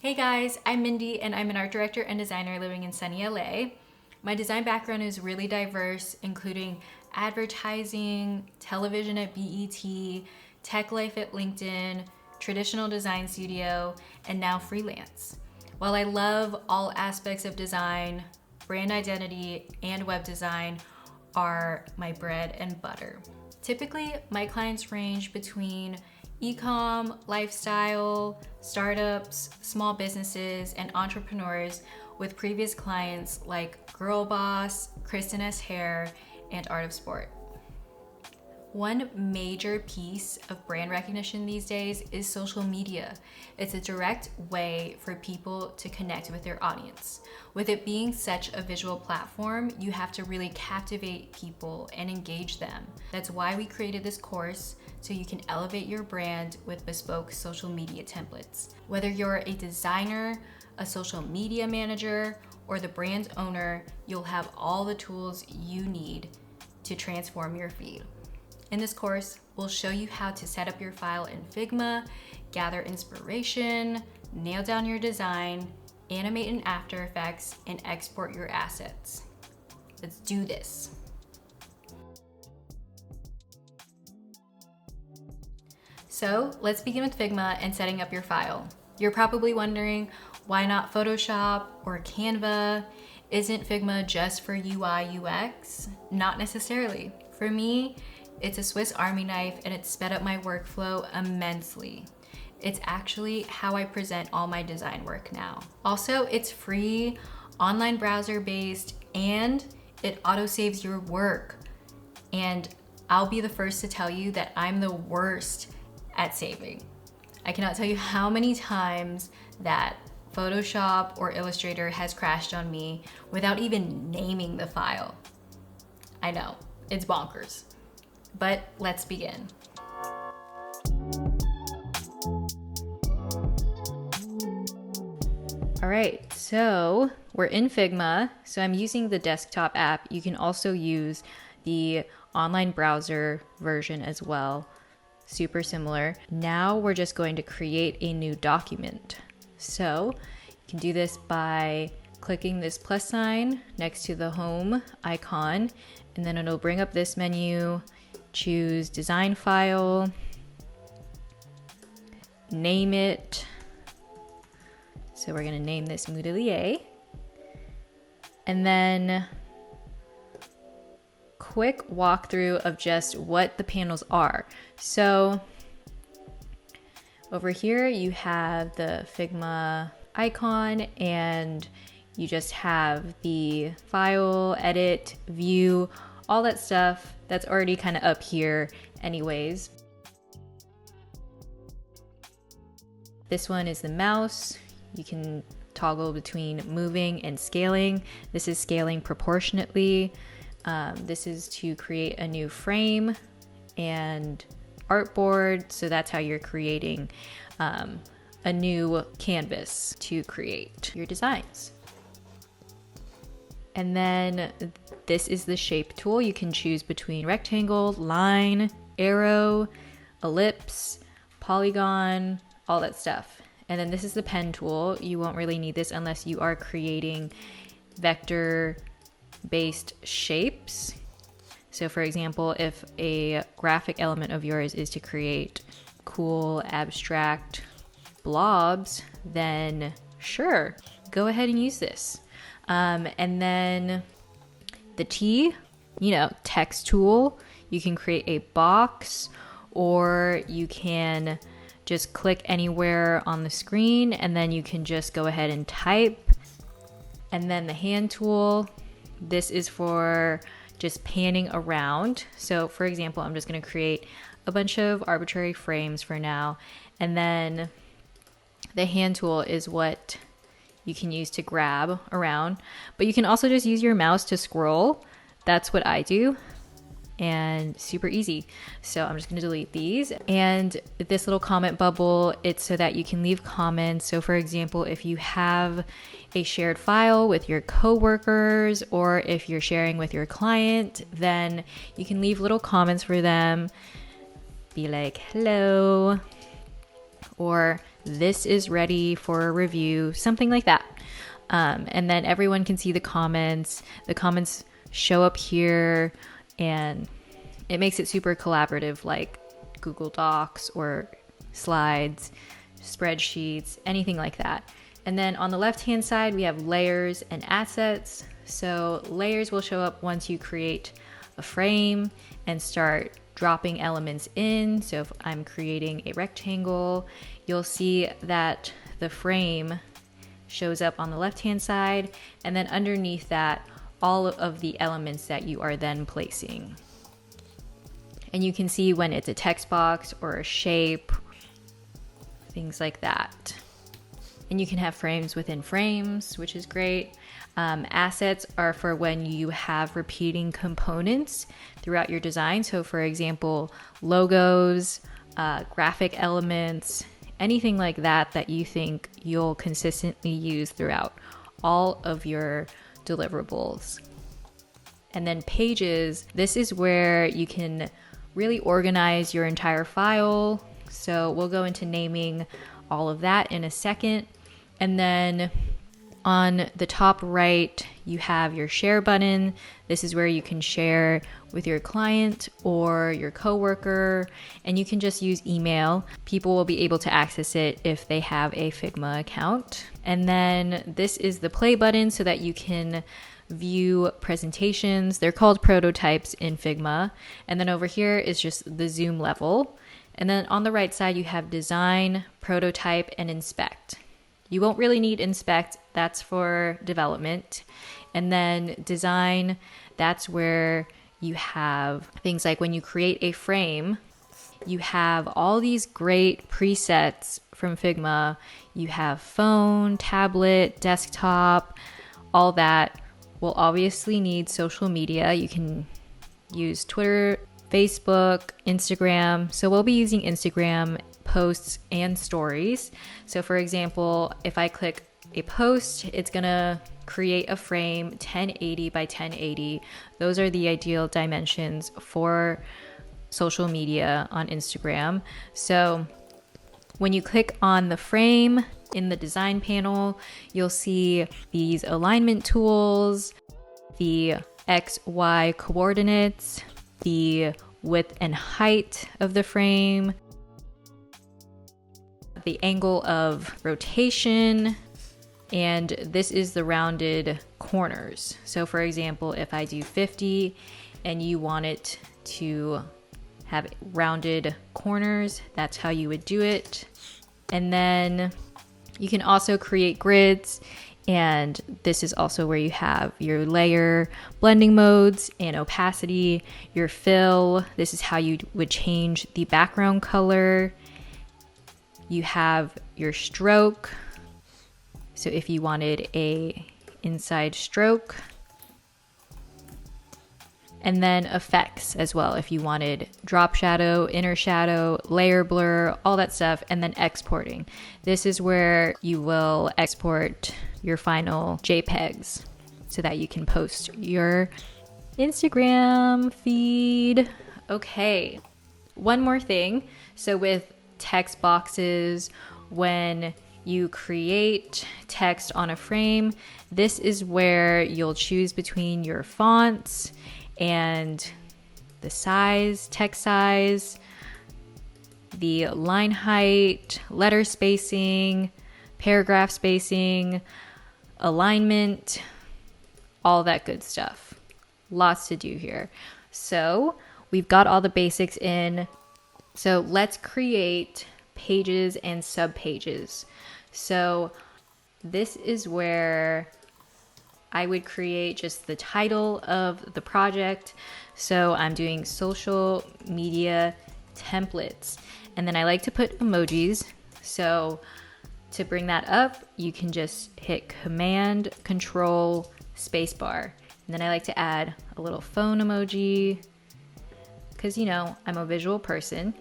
Hey guys, I'm Mindy and I'm an art director and designer living in sunny LA. My design background is really diverse, including advertising, television at BET, tech life at LinkedIn, traditional design studio, and now freelance. While I love all aspects of design, brand identity and web design are my bread and butter. Typically, my clients range between e-com, lifestyle, startups, small businesses, and entrepreneurs, with previous clients like Girl Boss, Kristen S. Hair, and Art of Sport. One major piece of brand recognition these days is social media. It's a direct way for people to connect with their audience. With it being such a visual platform, you have to really captivate people and engage them. That's why we created this course, so you can elevate your brand with bespoke social media templates. Whether you're a designer, a social media manager, or the brand owner, you'll have all the tools you need to transform your feed. In this course, we'll show you how to set up your file in Figma, gather inspiration, nail down your design, animate in After Effects, and export your assets. Let's do this. So let's begin with Figma and setting up your file. You're probably wondering, why not Photoshop or Canva? Isn't Figma just for UI UX? Not necessarily. For me, it's a Swiss Army knife and it's sped up my workflow immensely. It's actually how I present all my design work now. Also, it's free, online browser based, and it auto saves your work. And I'll be the first to tell you that I'm the worst at saving. I cannot tell you how many times that Photoshop or Illustrator has crashed on me without even naming the file. I know, it's bonkers. But let's begin. All right, so we're in Figma. So I'm using the desktop app. You can also use the online browser version as well. Super similar. Now we're just going to create a new document. So you can do this by clicking this plus sign next to the home icon, and then it'll bring up this menu. Choose design file, name it. So we're gonna name this Moodelier. And then quick walkthrough of just what the panels are. So over here you have the Figma icon and you just have the file, edit, view, all that stuff that's already kind of up here anyways. This one is the mouse. You can toggle between moving and scaling. This is scaling proportionately. This is to create a new frame and artboard. So that's how you're creating a new canvas to create your designs. And then this is the shape tool. You can choose between rectangle, line, arrow, ellipse, polygon, all that stuff. And then this is the pen tool. You won't really need this unless you are creating vector-based shapes. So for example, if a graphic element of yours is to create cool, abstract blobs, then sure, go ahead and use this. And then the T, text tool. You can create a box, or you can just click anywhere on the screen and then you can just go ahead and type. And then the hand tool, this is for just panning around. So for example, I'm just going to create a bunch of arbitrary frames for now. And then the hand tool is what you can use to grab around, but you can also just use your mouse to scroll. That's what I do, and super easy. So I'm just gonna delete these. And this little comment bubble, it's so that you can leave comments. So for example, if you have a shared file with your coworkers, or if you're sharing with your client, then you can leave little comments for them. Be like, hello, or this is ready for a review, something like that. And then everyone can see the comments. The comments show up here, and it makes it super collaborative, like Google Docs or slides, spreadsheets, anything like that. And then on the left-hand side, we have layers and assets. So layers will show up once you create a frame and start dropping elements in. So if I'm creating a rectangle, you'll see that the frame shows up on the left-hand side, and then underneath that, all of the elements that you are then placing. And you can see when it's a text box or a shape, things like that. And you can have frames within frames, which is great. Assets are for when you have repeating components throughout your design. So for example, logos, graphic elements, anything like that that you think you'll consistently use throughout all of your deliverables. And then pages, this is where you can really organize your entire file. So we'll go into naming all of that in a second. And then on the top right, you have your share button. This is where you can share with your client or your coworker, and you can just use email. People will be able to access it if they have a Figma account. And then this is the play button so that you can view presentations. They're called prototypes in Figma. And then over here is just the zoom level. And then on the right side, you have design, prototype, and inspect. You won't really need inspect, that's for development. And then design, that's where you have things like when you create a frame, you have all these great presets from Figma. You have phone, tablet, desktop, all that. Will obviously need social media. You can use Twitter, Facebook, Instagram. So we'll be using Instagram posts and stories. So for example, if I click a post, it's gonna create a frame 1080 by 1080. Those are the ideal dimensions for social media on Instagram. So when you click on the frame in the design panel, you'll see these alignment tools, the XY coordinates, the width and height of the frame, the angle of rotation, and this is the rounded corners. So for example, if I do 50 and you want it to have rounded corners, that's how you would do it. And then you can also create grids, and this is also where you have your layer, blending modes, and opacity, your fill. This is how you would change the background color. You have your stroke. So if you wanted a inside stroke, and then effects as well. If you wanted drop shadow, inner shadow, layer blur, all that stuff, and then exporting. This is where you will export your final JPEGs so that you can post your Instagram feed. Okay, one more thing. So with text boxes, when you create text on a frame, this is where you'll choose between your fonts and the size, text size, the line height, letter spacing, paragraph spacing, alignment, all that good stuff. Lots to do here. So we've got all the basics in. So let's create pages and subpages. So this is where I would create just the title of the project. So I'm doing social media templates. And then I like to put emojis. So to bring that up, you can just hit Command, Control, Spacebar. And then I like to add a little phone emoji because, you know, I'm a visual person.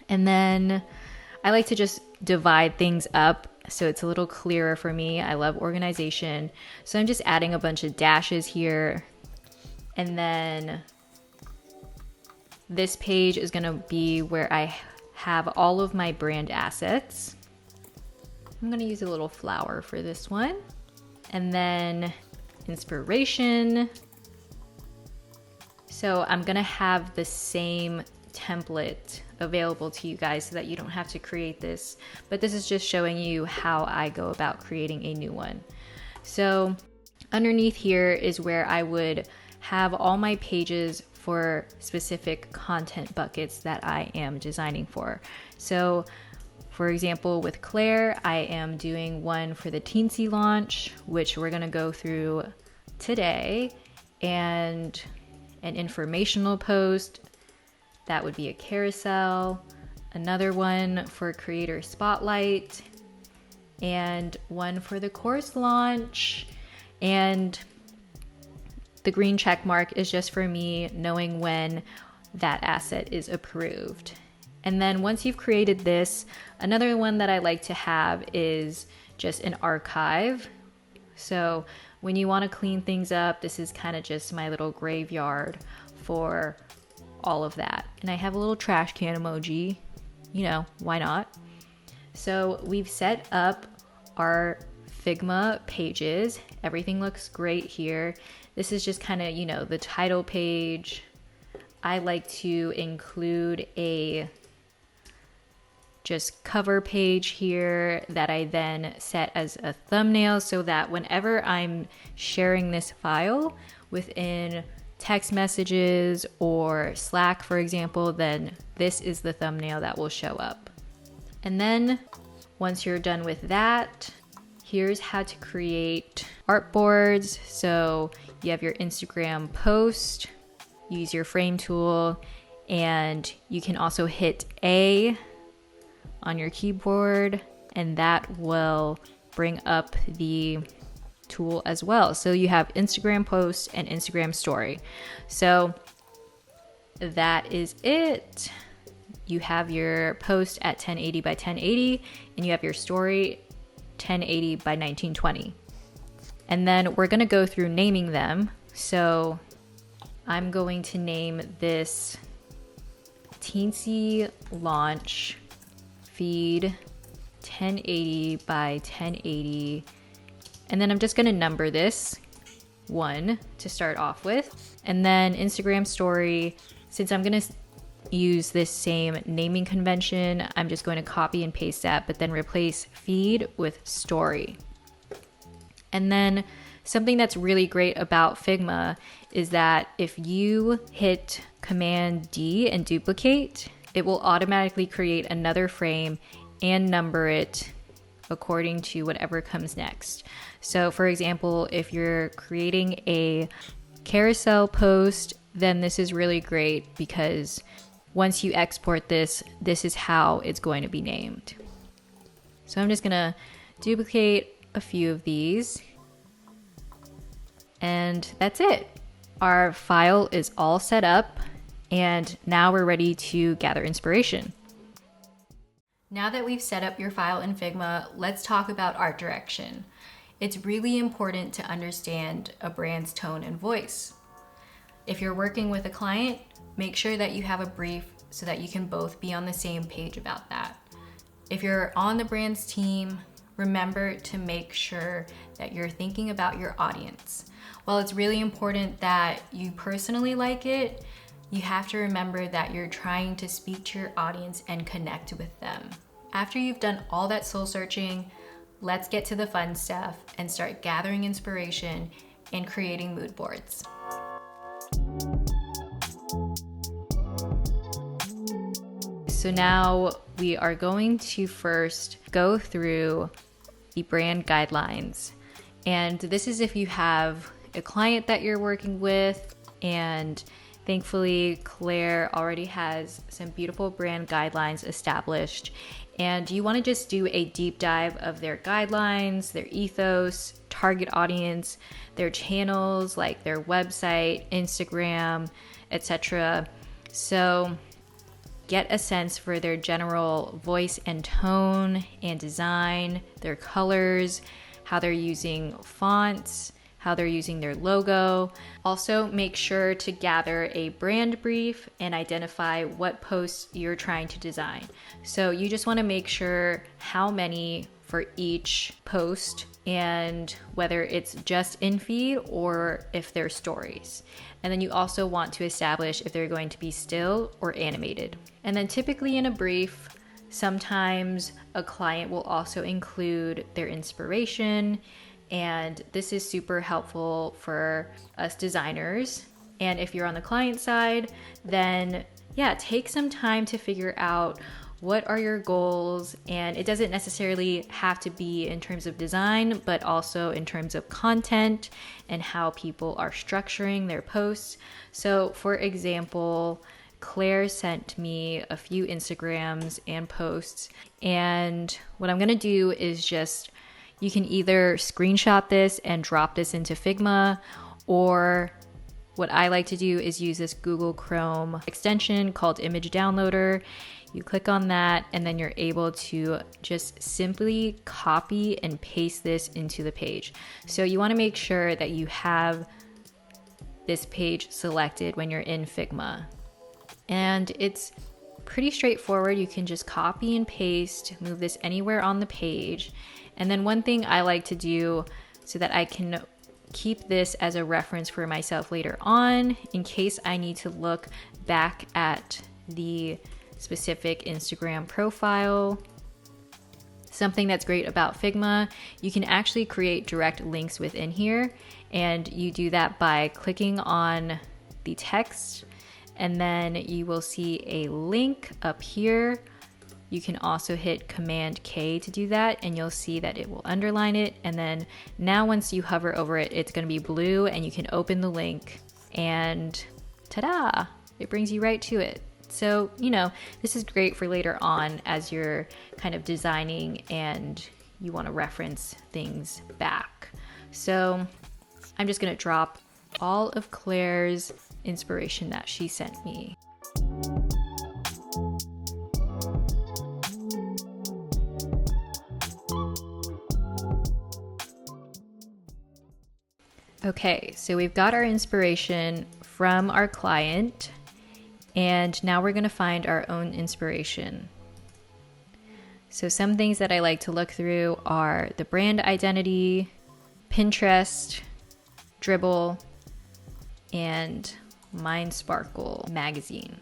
And then I like to just divide things up so it's a little clearer for me. I love organization. So I'm just adding a bunch of dashes here. And then this page is going to be where I have all of my brand assets. I'm gonna use a little flower for this one. And then inspiration. So I'm gonna have the same template available to you guys so that you don't have to create this, but this is just showing you how I go about creating a new one. So underneath here is where I would have all my pages for specific content buckets that I am designing for. So for example, with Claire, I am doing one for the Teensy launch, which we're gonna go through today, and an informational post, that would be a carousel, another one for creator spotlight, and one for the course launch. And the green check mark is just for me knowing when that asset is approved. And then once you've created this, another one that I like to have is just an archive. So when you want to clean things up, this is kind of just my little graveyard for all of that. And I have a little trash can emoji, you know, why not? So we've set up our Figma pages. Everything looks great here. This is just kind of, you know, the title page. I like to include a just cover page here that I then set as a thumbnail so that whenever I'm sharing this file within text messages or Slack, for example, then this is the thumbnail that will show up. And then once you're done with that, here's how to create artboards. So you have your Instagram post, use your frame tool, and you can also hit A on your keyboard, and that will bring up the tool as well. So you have Instagram post and Instagram story. So that is it. You have your post at 1080 by 1080, and you have your story 1080 by 1920. And then we're going to go through naming them. So I'm going to name this Teensy launch feed 1080 by 1080. And then I'm just going to number this 1 to start off with. And then Instagram story, since I'm going to use this same naming convention, I'm just going to copy and paste that, but then replace feed with story. And then something that's really great about Figma is that if you hit Command D and duplicate, it will automatically create another frame and number it according to whatever comes next. So for example, if you're creating a carousel post, then this is really great because once you export this, this is how it's going to be named. So I'm just gonna duplicate a few of these, and that's it. Our file is all set up, and now we're ready to gather inspiration. Now that we've set up your file in Figma, let's talk about art direction. It's really important to understand a brand's tone and voice. If you're working with a client, make sure that you have a brief so that you can both be on the same page about that. If you're on the brand's team, remember to make sure that you're thinking about your audience. While it's really important that you personally like it, you have to remember that you're trying to speak to your audience and connect with them. After you've done all that soul searching, let's get to the fun stuff and start gathering inspiration and creating mood boards. So now we are going to first go through the brand guidelines. And this is if you have a client that you're working with, and thankfully Claire already has some beautiful brand guidelines established, and you want to just do a deep dive of their guidelines, their ethos, target audience, their channels like their website, Instagram, etc. So get a sense for their general voice and tone and design, their colors, how they're using fonts, how they're using their logo. Also, make sure to gather a brand brief and identify what posts you're trying to design. So you just want to make sure how many for each post and whether it's just in feed or if they're stories. And then you also want to establish if they're going to be still or animated. And then typically in a brief, sometimes a client will also include their inspiration, and this is super helpful for us designers. And if you're on the client side, then yeah, take some time to figure out what are your goals, and it doesn't necessarily have to be in terms of design, but also in terms of content and how people are structuring their posts. So for example, Claire sent me a few Instagrams and posts, and what I'm gonna do is just, you can either screenshot this and drop this into Figma, or what I like to do is use this Google Chrome extension called Image Downloader. You click on that and then you're able to just simply copy and paste this into the page. So you want to make sure that you have this page selected when you're in Figma. And it's pretty straightforward. You can just copy and paste, move this anywhere on the page. And then one thing I like to do so that I can keep this as a reference for myself later on in case I need to look back at the specific Instagram profile. Something that's great about Figma, you can actually create direct links within here, and you do that by clicking on the text and then you will see a link up here. You can also hit Command K to do that, and you'll see that it will underline it. And then now once you hover over it, it's going to be blue and you can open the link and ta-da, it brings you right to it. So, you know, this is great for later on as you're kind of designing and you want to reference things back. So I'm just going to drop all of Claire's inspiration that she sent me. Okay, so we've got our inspiration from our client, and now we're going to find our own inspiration. So some things that I like to look through are the brand identity, Pinterest, Dribbble, and Mind Sparkle magazine.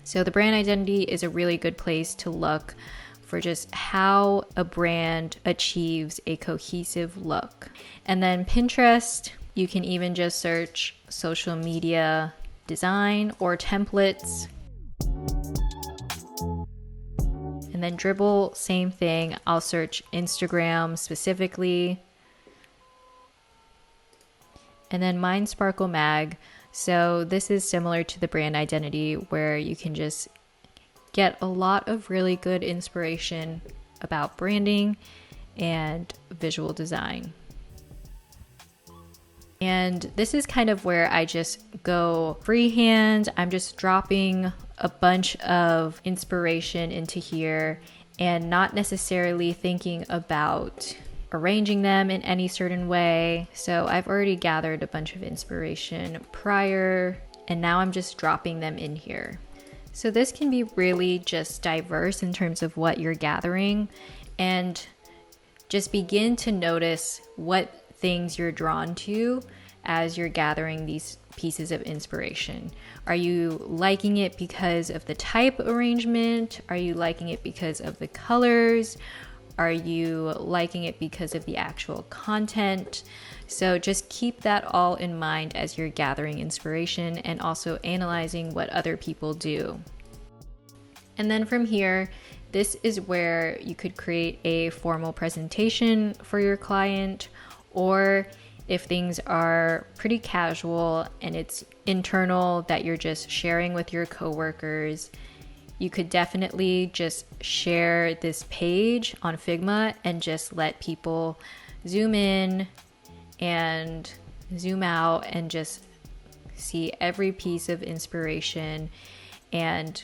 So the brand identity is a really good place to look for just how a brand achieves a cohesive look. And then Pinterest, you can even just search social media design or templates. And then Dribbble, same thing. I'll search Instagram specifically. And then Mind Sparkle Mag. So this is similar to the brand identity where you can just get a lot of really good inspiration about branding and visual design. And this is kind of where I just go freehand. I'm just dropping a bunch of inspiration into here and not necessarily thinking about arranging them in any certain way. So I've already gathered a bunch of inspiration prior, and now I'm just dropping them in here. So this can be really just diverse in terms of what you're gathering, and just begin to notice what things you're drawn to as you're gathering these pieces of inspiration. Are you liking it because of the type arrangement? Are you liking it because of the colors? Are you liking it because of the actual content? So just keep that all in mind as you're gathering inspiration and also analyzing what other people do. And then from here, this is where you could create a formal presentation for your client, or if things are pretty casual and it's internal that you're just sharing with your coworkers, you could definitely just share this page on Figma and just let people zoom in and zoom out and just see every piece of inspiration. And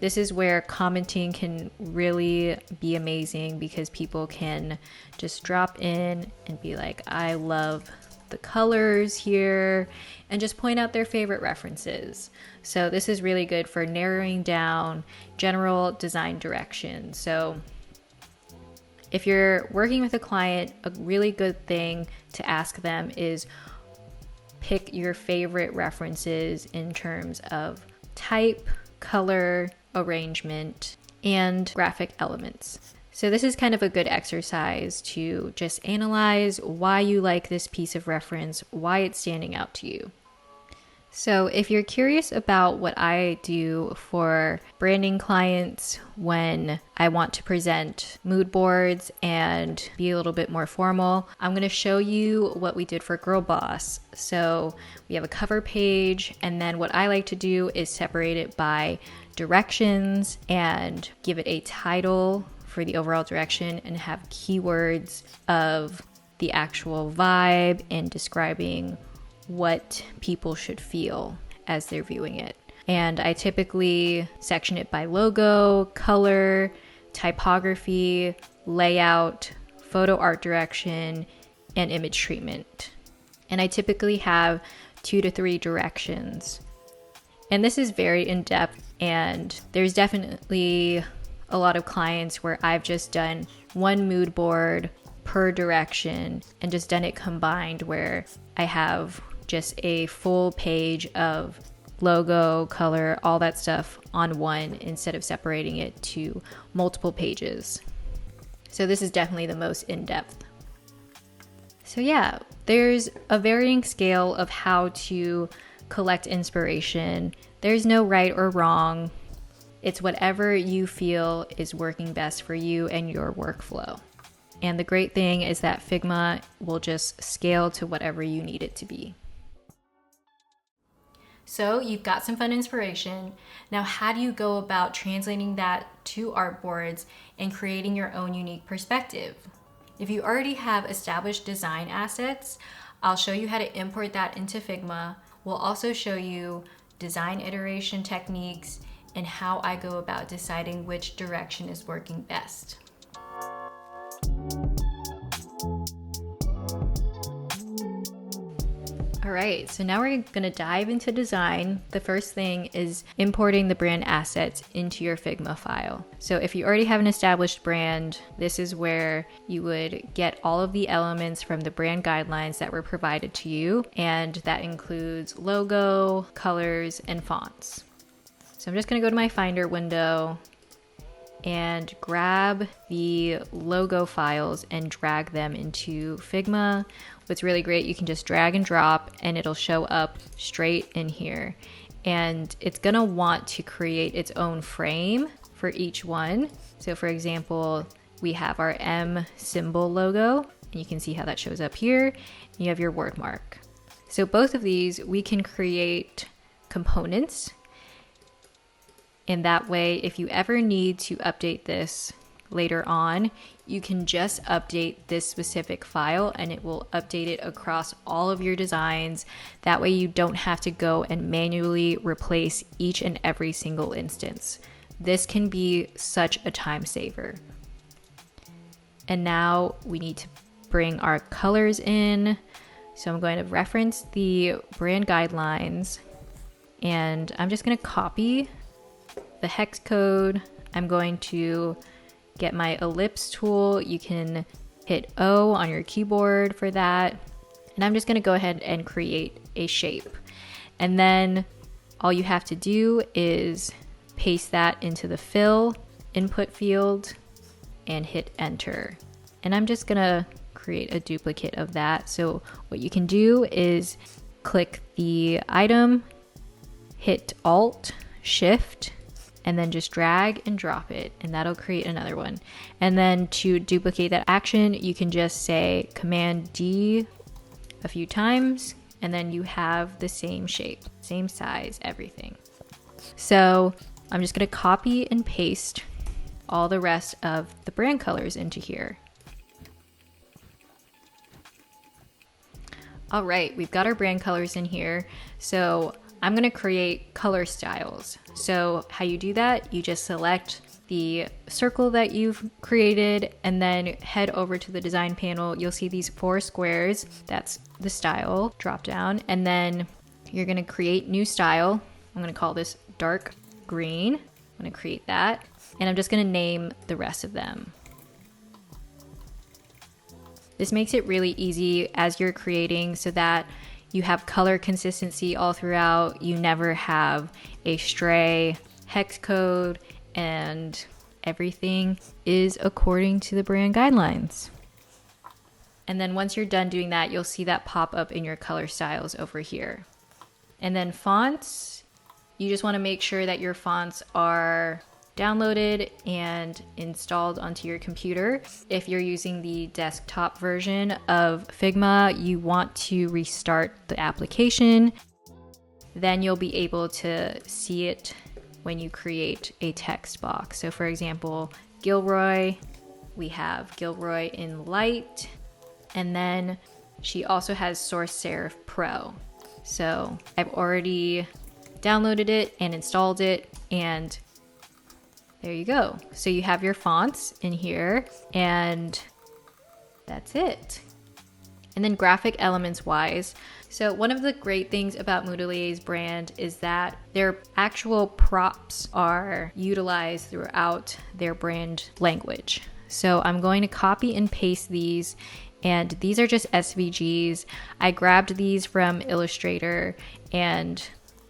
this is where commenting can really be amazing because people can just drop in and be like, I love the colors here and just point out their favorite references. So this is really good for narrowing down general design direction. So if you're working with a client, a really good thing to ask them is pick your favorite references in terms of type, color, arrangement, and graphic elements. So this is kind of a good exercise to just analyze why you like this piece of reference, why it's standing out to you. So if you're curious about what I do for branding clients when I want to present mood boards and be a little bit more formal, I'm going to show you what we did for Girl Boss. So we have a cover page, and then what I like to do is separate it by directions and give it a title for the overall direction and have keywords of the actual vibe and describing what people should feel as they're viewing it. And I typically section it by logo, color, typography, layout, photo art direction, and image treatment. And I typically have 2 to 3 directions. And this is very in-depth, and there's definitely a lot of clients where I've just done one mood board per direction and just done it combined, where I have just a full page of logo, color, all that stuff on one instead of separating it to multiple pages. So this is definitely the most in-depth. So yeah, there's a varying scale of how to collect inspiration. There's no right or wrong. It's whatever you feel is working best for you and your workflow. And the great thing is that Figma will just scale to whatever you need it to be. So you've got some fun inspiration. Now, how do you go about translating that to artboards and creating your own unique perspective? If you already have established design assets, I'll show you how to import that into Figma. We'll also show you design iteration techniques and how I go about deciding which direction is working best. All right, so now we're gonna dive into design. The first thing is importing the brand assets into your Figma file. So if you already have an established brand, this is where you would get all of the elements from the brand guidelines that were provided to you, and that includes logo, colors, and fonts. So I'm just gonna go to my Finder window and grab the logo files and drag them into Figma. What's really great, you can just drag and drop and it'll show up straight in here. And it's gonna want to create its own frame for each one. So for example, we have our M symbol logo, and you can see how that shows up here. You have your word mark. So both of these, we can create components. And that way, if you ever need to update this later on, you can just update this specific file and it will update it across all of your designs. That way you don't have to go and manually replace each and every single instance. This can be such a time saver. And now we need to bring our colors in. So I'm going to reference the brand guidelines and I'm just going to copy the hex code. I'm going to get my ellipse tool. You can hit O on your keyboard for that. And I'm just going to go ahead and create a shape. And then all you have to do is paste that into the fill input field and hit enter. And I'm just going to create a duplicate of that. So what you can do is click the item, hit Alt, Shift, and then just drag and drop it, and that'll create another one. And then to duplicate that action, you can just say Command D a few times, and then you have the same shape, same size, everything. So I'm just gonna copy and paste all the rest of the brand colors into here. All right, we've got our brand colors in here. So I'm gonna create color styles. So how you do that, you just select the circle that you've created and then head over to the design panel. You'll see these 4 squares. That's the style drop down. And then you're gonna create new style. I'm gonna call this dark green. I'm gonna create that. And I'm just gonna name the rest of them. This makes it really easy as you're creating so that you have color consistency all throughout. You never have a stray hex code, and everything is according to the brand guidelines. And then once you're done doing that, you'll see that pop up in your color styles over here. And then fonts, you just want to make sure that your fonts are downloaded and installed onto your computer. If you're using the desktop version of Figma, you want to restart the application. Then you'll be able to see it when you create a text box. So for example, Gilroy, we have Gilroy in light, and then she also has Source Serif Pro. So I've already downloaded it and installed it, and there you go. So you have your fonts in here, and that's it. And then graphic elements wise, so one of the great things about Moodlier's brand is that their actual props are utilized throughout their brand language. So I'm going to copy and paste these, and these are just SVGs. I grabbed these from Illustrator, and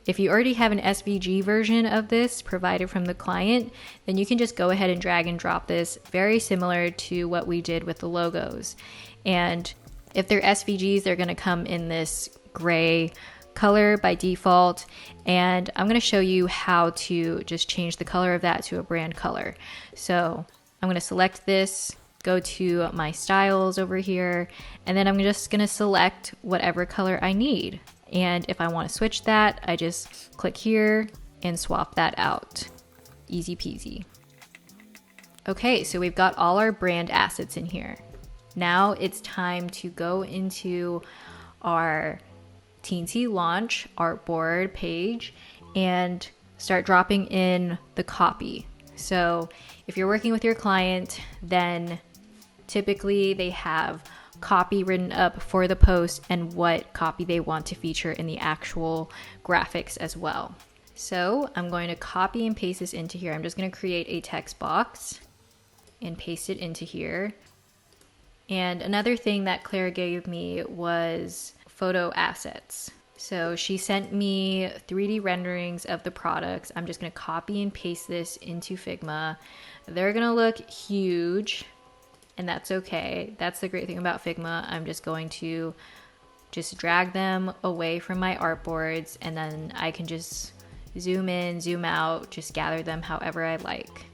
if you already have an SVG version of this provided from the client, then you can just go ahead and drag and drop this, very similar to what we did with the logos. And if they're SVGs, they're going to come in this gray color by default. And I'm going to show you how to just change the color of that to a brand color. So I'm going to select this, go to my styles over here, and then I'm just going to select whatever color I need. And if I want to switch that, I just click here and swap that out. Easy peasy. Okay, so we've got all our brand assets in here. Now it's time to go into our Teensy launch artboard page and start dropping in the copy. So if you're working with your client, then typically they have copy written up for the post and what copy they want to feature in the actual graphics as well. So I'm going to copy and paste this into here. I'm just going to create a text box and paste it into here. And another thing that Claire gave me was photo assets. So she sent me 3D renderings of the products. I'm just going to copy and paste this into Figma. They're going to look huge, and that's okay. That's the great thing about Figma. I'm just going to just drag them away from my artboards, and then I can just zoom in, zoom out, just gather them however I like.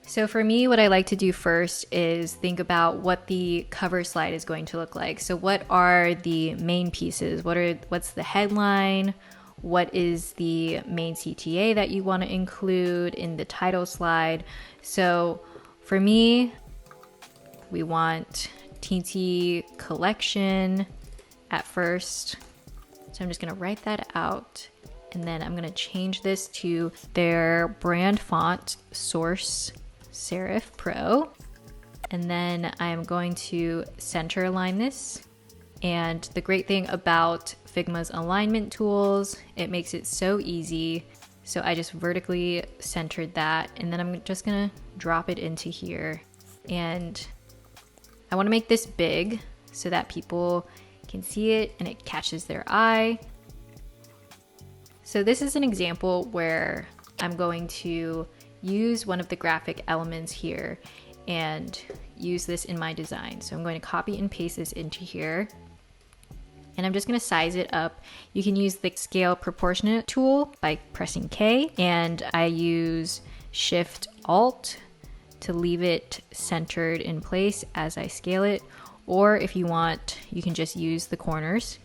So for me, what I like to do first is think about what the cover slide is going to look like. So what are the main pieces? What's the headline? What is the main CTA that you want to include in the title slide? So for me, we want Teensy collection at first. So I'm just going to write that out. And then I'm going to change this to their brand font, Source Serif Pro. And then I'm going to center align this. And the great thing about Figma's alignment tools, it makes it so easy. So I just vertically centered that, and then I'm just gonna drop it into here. And I wanna make this big so that people can see it and it catches their eye. So this is an example where I'm going to use one of the graphic elements here and use this in my design. So I'm going to copy and paste this into here. And I'm just going to size it up. You can use the scale proportionate tool by pressing K, and I use Shift Alt to leave it centered in place as I scale it. Or if you want, you can just use the corners.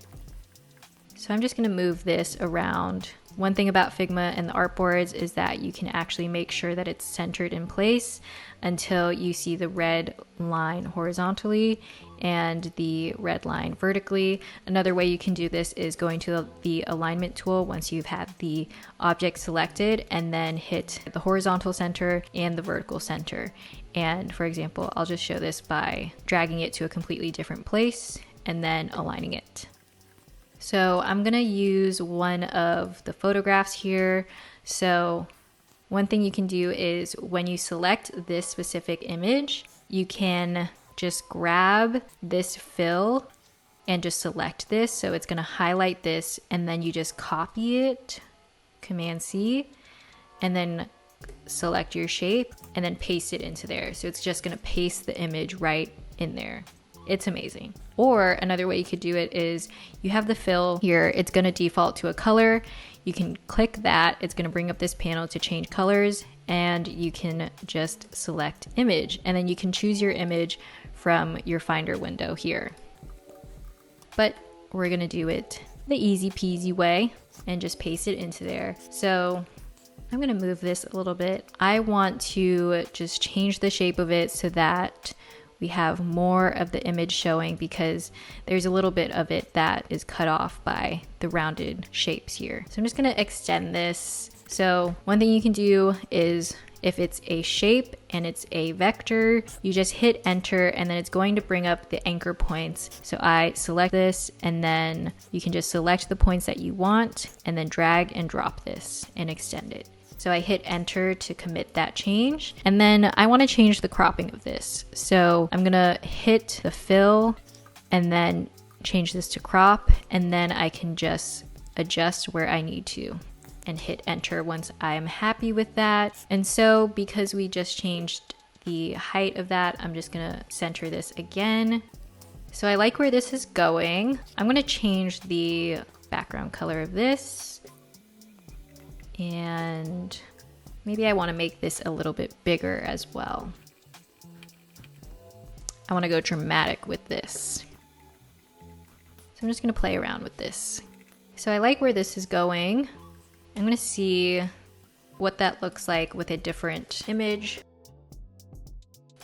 So I'm just going to move this around One thing about Figma and the artboards is that you can actually make sure that it's centered in place until you see the red line horizontally and the red line vertically. Another way you can do this is going to the alignment tool once you've had the object selected, and then hit the horizontal center and the vertical center. And for example, I'll just show this by dragging it to a completely different place and then aligning it. So I'm gonna use one of the photographs here. So one thing you can do is when you select this specific image, you can just grab this fill and just select this. So it's gonna highlight this, and then you just copy it, Command C, and then select your shape and then paste it into there. So it's just gonna paste the image right in there. It's amazing. Or another way you could do it is you have the fill here, it's gonna default to a color. You can click that, it's gonna bring up this panel to change colors, and you can just select image, and then you can choose your image from your Finder window here. But we're gonna do it the easy peasy way and just paste it into there. So I'm gonna move this a little bit. I want to just change the shape of it so that we have more of the image showing, because there's a little bit of it that is cut off by the rounded shapes here. So I'm just gonna extend this. So one thing you can do is if it's a shape and it's a vector, you just hit enter, and then it's going to bring up the anchor points. So I select this, and then you can just select the points that you want and then drag and drop this and extend it. So I hit enter to commit that change. And then I want to change the cropping of this. So I'm going to hit the fill and then change this to crop. And then I can just adjust where I need to and hit enter once I'm happy with that. And so because we just changed the height of that, I'm just going to center this again. So I like where this is going. I'm going to change the background color of this. And maybe I want to make this a little bit bigger as well. I want to go dramatic with this. So I'm just going to play around with this. So I like where this is going. I'm going to see what that looks like with a different image.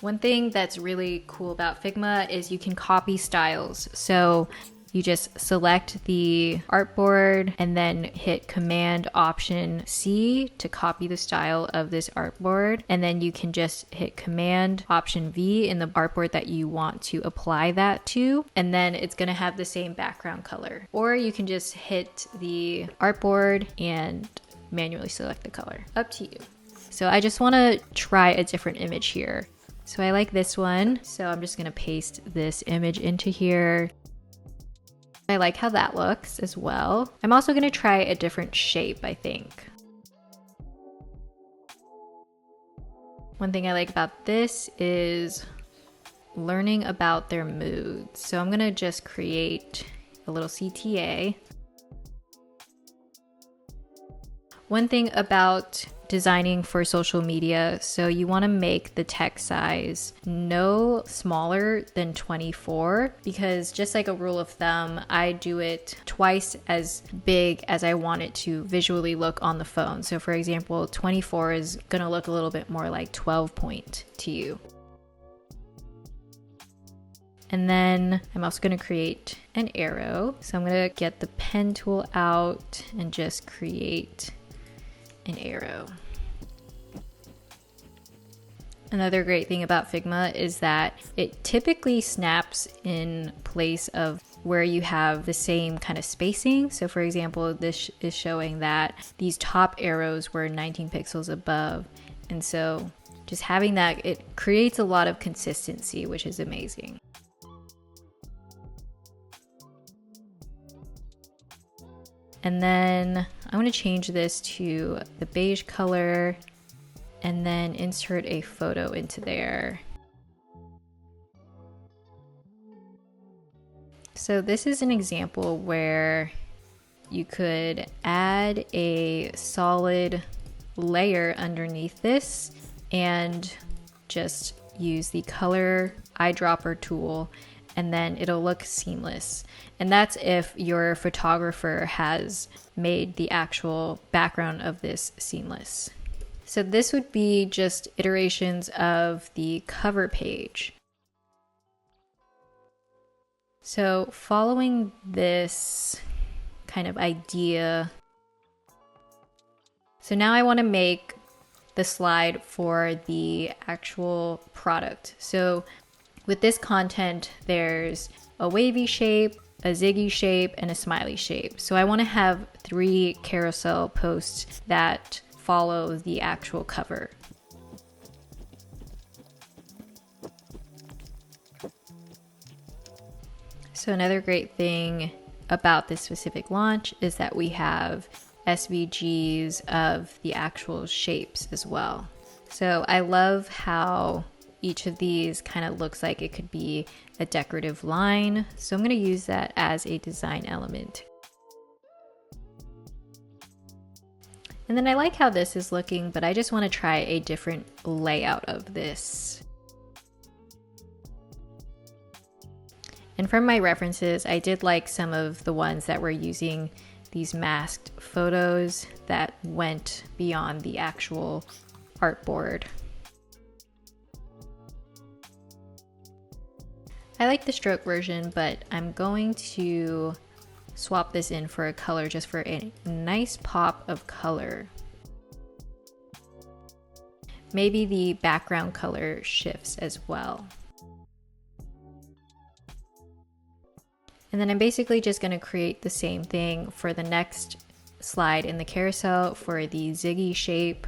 One thing that's really cool about Figma is you can copy styles. So you just select the artboard and then hit Command Option C to copy the style of this artboard. And then you can just hit Command Option V in the artboard that you want to apply that to. And then it's going to have the same background color. Or you can just hit the artboard and manually select the color. Up to you. So I just want to try a different image here. So I like this one. So I'm just going to paste this image into here. I like how that looks as well. I'm also going to try a different shape, I think. One thing I like about this is learning about their moods. So I'm going to just create a little CTA. One thing about designing for social media, so you want to make the text size no smaller than 24, because just like a rule of thumb, I do it twice as big as I want it to visually look on the phone. So for example, 24 is going to look a little bit more like 12 point to you. And then I'm also going to create an arrow. So I'm going to get the pen tool out and just create an arrow. Another great thing about Figma is that it typically snaps in place of where you have the same kind of spacing. So for example, this is showing that these top arrows were 19 pixels above. And so just having that, it creates a lot of consistency, which is amazing. And then I'm going to change this to the beige color and then insert a photo into there. So this is an example where you could add a solid layer underneath this and just use the color eyedropper tool and then it'll look seamless. And that's if your photographer has made the actual background of this seamless. So this would be just iterations of the cover page. So following this kind of idea, so now I want to make the slide for the actual product. So with this content, there's a wavy shape, a ziggy shape, and a smiley shape. So I want to have 3 carousel posts that follow the actual cover. So another great thing about this specific launch is that we have SVGs of the actual shapes as well. So I love how each of these kind of looks like it could be a decorative line. So I'm going to use that as a design element. And then I like how this is looking, but I just want to try a different layout of this. And from my references, I did like some of the ones that were using these masked photos that went beyond the actual artboard. I like the stroke version, but I'm going to swap this in for a color just for a nice pop of color. Maybe the background color shifts as well. And then I'm basically just going to create the same thing for the next slide in the carousel for the ziggy shape.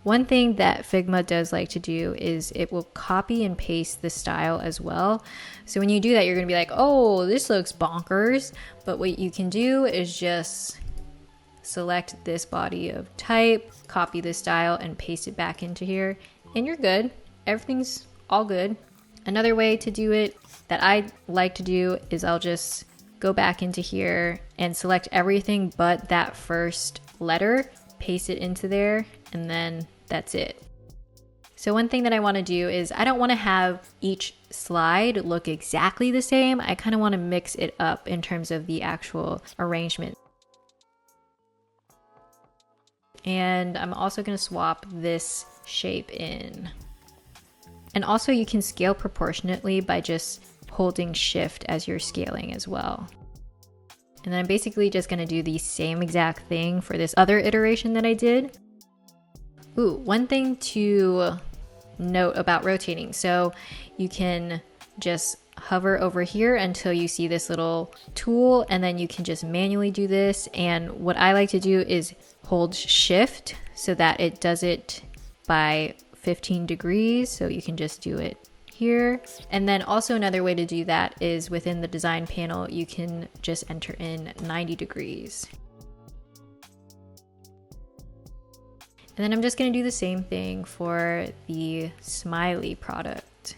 One thing that Figma does like to do is it will copy and paste the style as well. So when you do that, you're going to be like, oh, this looks bonkers. But what you can do is just select this body of type, copy the style, and paste it back into here, and you're good. Everything's all good. Another way to do it that I like to do is I'll just go back into here and select everything but that first letter, paste it into there, and then that's it. So one thing that I want to do is I don't want to have each slide look exactly the same. I kind of want to mix it up in terms of the actual arrangement. And I'm also going to swap this shape in. And also you can scale proportionately by just holding shift as you're scaling as well. And then I'm basically just going to do the same exact thing for this other iteration that I did. Ooh, one thing to note about rotating. So you can just hover over here until you see this little tool, and then you can just manually do this. And what I like to do is hold shift so that it does it by 15 degrees. So you can just do it here. And then also another way to do that is within the design panel, you can just enter in 90 degrees. And then I'm just going to do the same thing for the smiley product.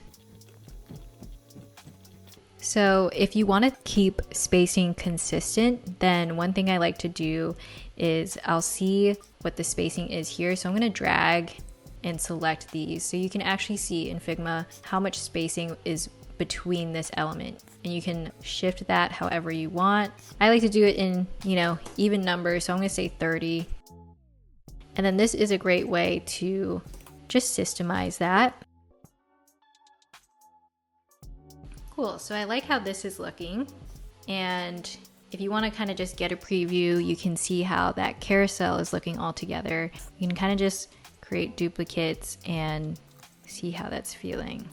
So if you want to keep spacing consistent, then one thing I like to do is I'll see what the spacing is here. So I'm going to drag and select these. So you can actually see in Figma how much spacing is between this element. And you can shift that however you want. I like to do it in, even numbers. So I'm going to say 30. And then this is a great way to just systemize that. Cool, so I like how this is looking. And if you want to kind of just get a preview, you can see how that carousel is looking all together. You can kind of just create duplicates and see how that's feeling.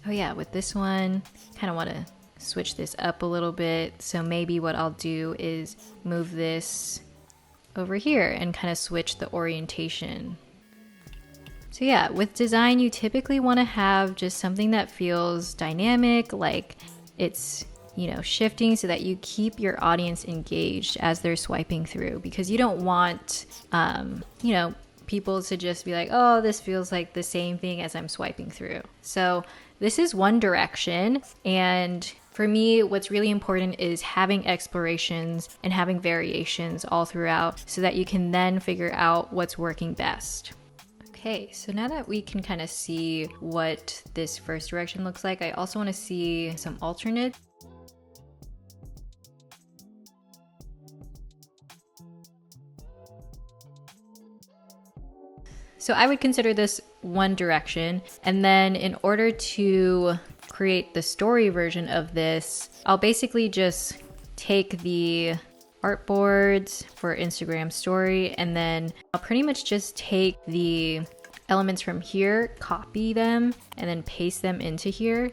Oh yeah, with this one, kind of want to switch this up a little bit. So maybe what I'll do is move this over here and kind of switch the orientation. So yeah, with design, you typically want to have just something that feels dynamic, like it's, shifting so that you keep your audience engaged as they're swiping through, because you don't want, people to just be like, oh, this feels like the same thing as I'm swiping through. So this is one direction. And for me, what's really important is having explorations and having variations all throughout so that you can then figure out what's working best. Okay, so now that we can kind of see what this first direction looks like, I also want to see some alternates. So I would consider this one direction. And then in order to create the story version of this, I'll basically just take the artboards for Instagram story, and then I'll pretty much just take the elements from here, copy them, and then paste them into here.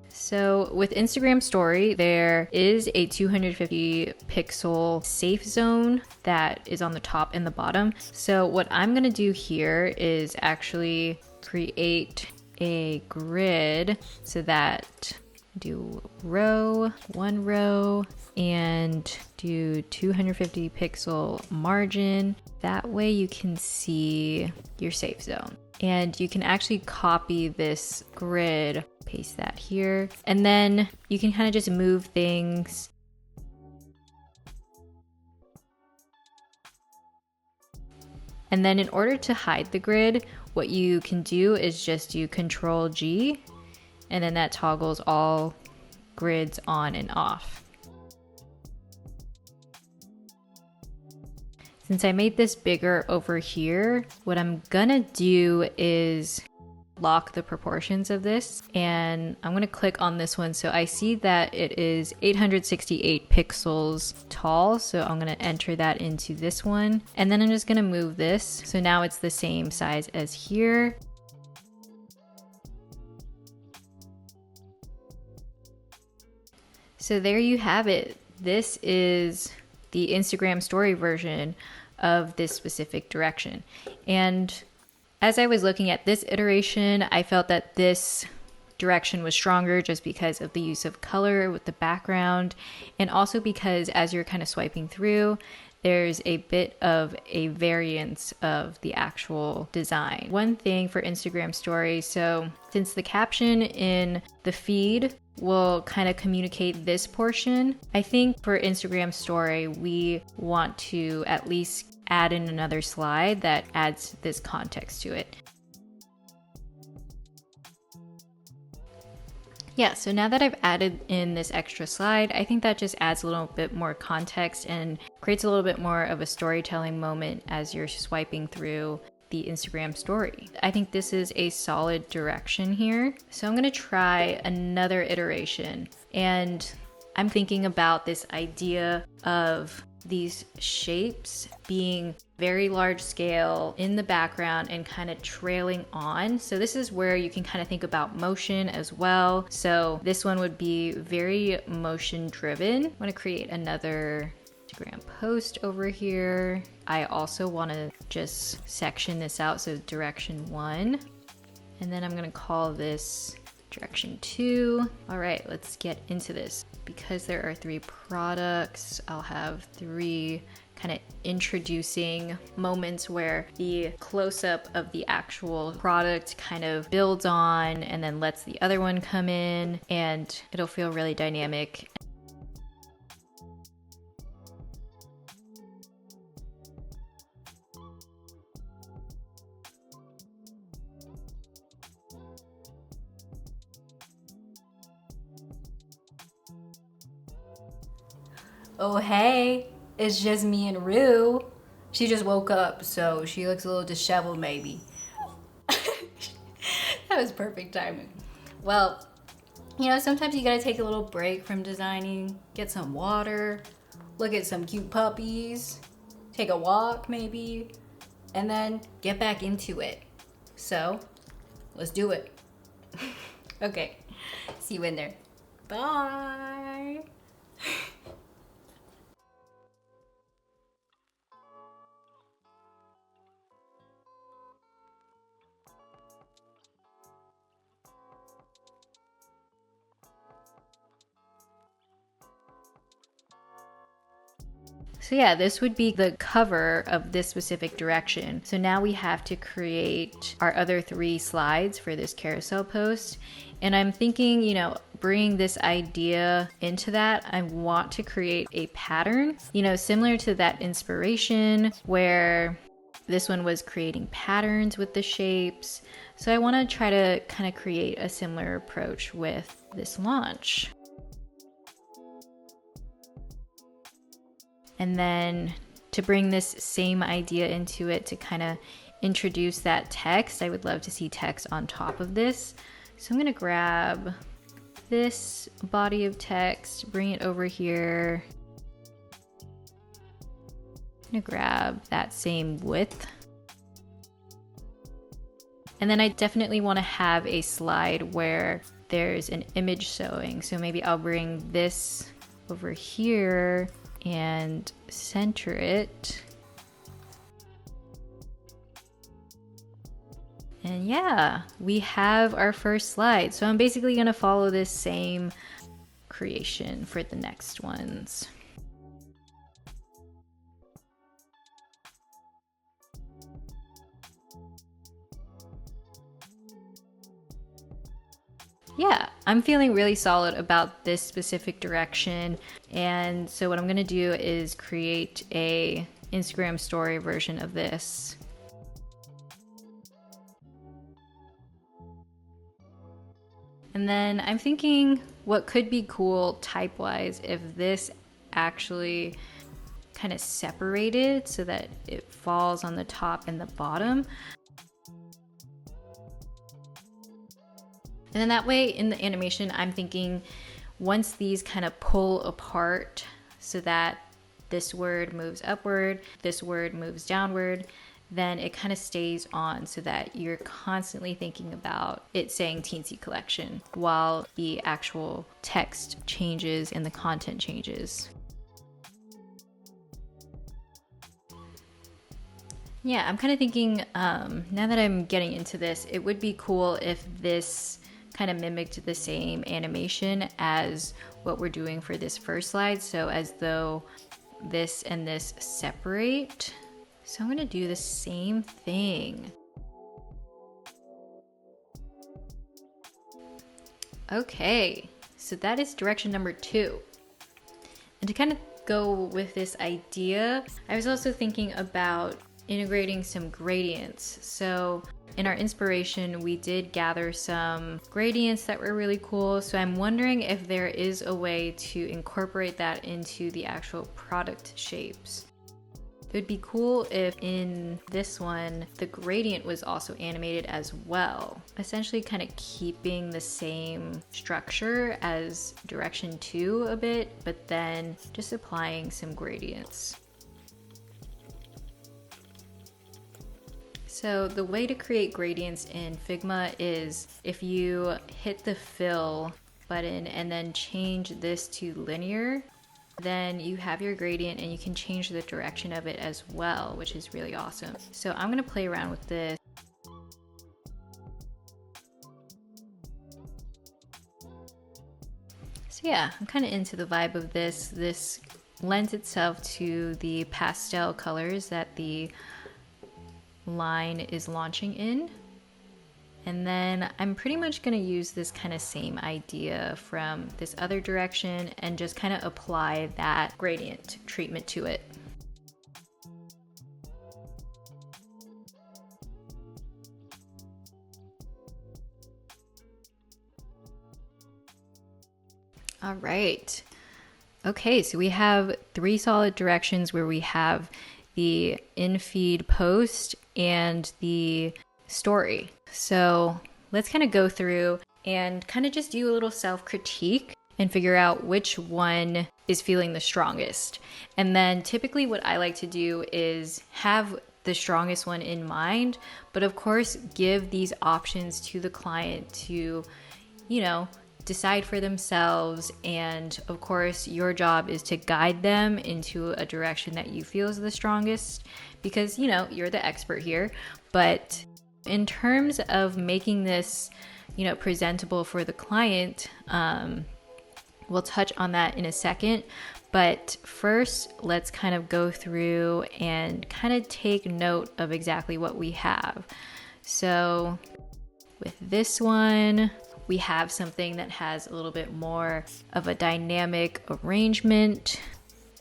So with Instagram story, there is a 250 pixel safe zone that is on the top and the bottom. So what I'm gonna do here is actually create a grid so that do one row and do 250 pixel margin. That way you can see your safe zone. And you can actually copy this grid, paste that here, and then you can kind of just move things. And then in order to hide the grid, what you can do is just do Control G, and then that toggles all grids on and off. Since I made this bigger over here, what I'm gonna do is lock the proportions of this, and I'm gonna click on this one. So I see that it is 868 pixels tall, so I'm gonna enter that into this one, and then I'm just gonna move this so now it's the same size as here. So there you have it. This is the Instagram story version of this specific direction. And as I was looking at this iteration, I felt that this direction was stronger just because of the use of color with the background, and also because as you're kind of swiping through, there's a bit of a variance of the actual design. One thing for Instagram stories, so since the caption in the feed will kind of communicate this portion, I think for Instagram story, we want to at least add in another slide that adds this context to it. Yeah, so now that I've added in this extra slide, I think that just adds a little bit more context and creates a little bit more of a storytelling moment as you're swiping through the Instagram story. I think this is a solid direction here. So I'm gonna try another iteration, and I'm thinking about this idea of these shapes being very large scale in the background and kind of trailing on. So this is where you can kind of think about motion as well. So this one would be very motion driven. I'm gonna create another Instagram post over here. I also want to just section this out, so direction 1, and then I'm gonna call this direction 2. All right, let's get into this. Because there are 3 products, I'll have 3 kind of introducing moments where the close-up of the actual product kind of builds on and then lets the other one come in, and it'll feel really dynamic. Oh hey, it's just me and Rue. She just woke up, so she looks a little disheveled maybe. That was perfect timing. Well, you know, sometimes you gotta take a little break from designing, get some water, look at some cute puppies, take a walk maybe, and then get back into it. So, let's do it. Okay, see you in there. Bye. So yeah, this would be the cover of this specific direction. So now we have to create our other 3 slides for this carousel post. And I'm thinking, you know, bringing this idea into that, I want to create a pattern, you know, similar to that inspiration where This one was creating patterns with the shapes. So I want to try to kind of create a similar approach with this launch. And then to bring this same idea into it, to kind of introduce that text, I would love to see text on top of this. So I'm going to grab this body of text, bring it over here. I'm going to grab that same width. And then I definitely want to have a slide where there's an image showing. So maybe I'll bring this over here and center it. And yeah, we have our first slide. So I'm basically going to follow this same creation for the next ones. Yeah, I'm feeling really solid about this specific direction. And so what I'm gonna do is create a Instagram story version of this. And then I'm thinking what could be cool type-wise if this actually kind of separated so that it falls on the top and the bottom. And then that way in the animation, I'm thinking once these kind of pull apart so that this word moves upward, this word moves downward, then it kind of stays on so that you're constantly thinking about it saying Teensy Collection while the actual text changes and the content changes. Yeah, I'm kind of thinking now that I'm getting into this, it would be cool if this kind of mimicked the same animation as what we're doing for this first slide. So as though this and this separate. So I'm gonna do the same thing. Okay, so that is direction number 2. And to kind of go with this idea, I was also thinking about integrating some gradients. So in our inspiration, we did gather some gradients that were really cool. So I'm wondering if there is a way to incorporate that into the actual product shapes. It would be cool if in this one, the gradient was also animated as well, essentially kind of keeping the same structure as direction 2 a bit, but then just applying some gradients. So the way to create gradients in Figma is if you hit the fill button and then change this to linear, then you have your gradient and you can change the direction of it as well, which is really awesome. So I'm gonna play around with this. So yeah, I'm kind of into the vibe of this. This lends itself to the pastel colors that the line is launching in. And then I'm pretty much going to use this kind of same idea from this other direction and just kind of apply that gradient treatment to it. All right. Okay, so we have 3 solid directions where we have the in-feed post and the story. So let's kind of go through and kind of just do a little self-critique and figure out which one is feeling the strongest. And then typically what I like to do is have the strongest one in mind, but of course give these options to the client to, you know, decide for themselves. And of course your job is to guide them into a direction that you feel is the strongest, because you know you're the expert here. But in terms of making this, you know, presentable for the client, we'll touch on that in a second. But first, let's kind of go through and kind of take note of exactly what we have. So with this one, we have something that has a little bit more of a dynamic arrangement.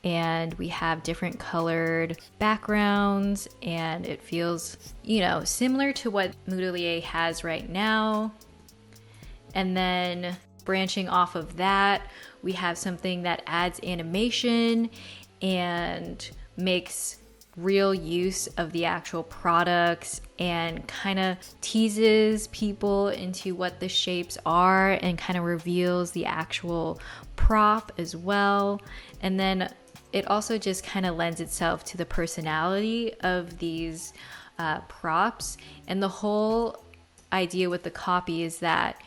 and we have different colored backgrounds, and it feels, you know, similar to what Moodelier has right now. And then branching off of that, we have something that adds animation and makes real use of the actual products and kind of teases people into what the shapes are and kind of reveals the actual prop as well. And then it also just kind of lends itself to the personality of these props. And the whole idea with the copy is that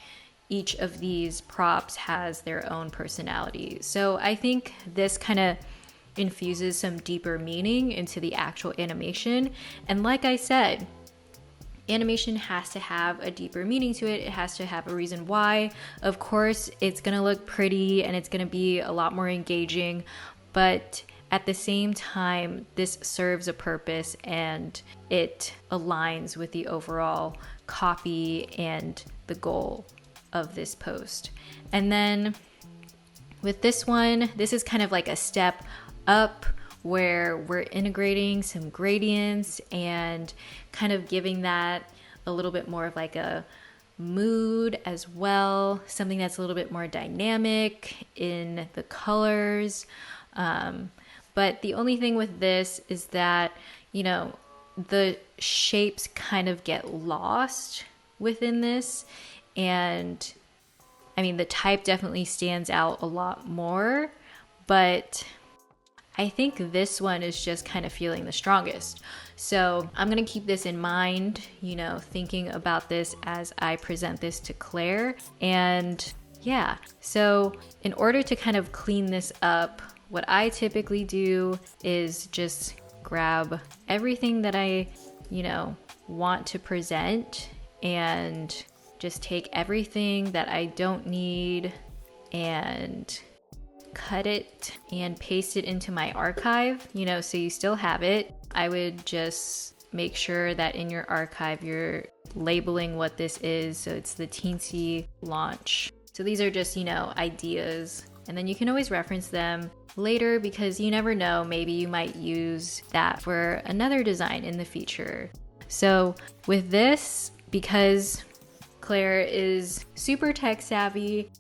each of these props has their own personality. So I think this kind of infuses some deeper meaning into the actual animation. And like I said, animation has to have a deeper meaning to it. It has to have a reason why. Of course, it's gonna look pretty and it's gonna be a lot more engaging, but at the same time, this serves a purpose and it aligns with the overall copy and the goal of this post. And then with this one, this is kind of like a step up where we're integrating some gradients and kind of giving that a little bit more of like a mood as well, something that's a little bit more dynamic in the colors. But the only thing with this is that, you know, the shapes kind of get lost within this. And I mean, the type definitely stands out a lot more, but I think this one is just kind of feeling the strongest. So I'm gonna keep this in mind, you know, thinking about this as I present this to Claire. And yeah, so in order to kind of clean this up, what I typically do is just grab everything that I, you know, want to present and just take everything that I don't need and cut it and paste it into my archive, you know, so you still have it. I would just make sure that in your archive you're labeling what this is. So it's the Teensy launch. So these are just, you know, ideas, and then you can always reference them later because you never know, maybe you might use that for another design in the future. So with this, because Claire is super tech savvy,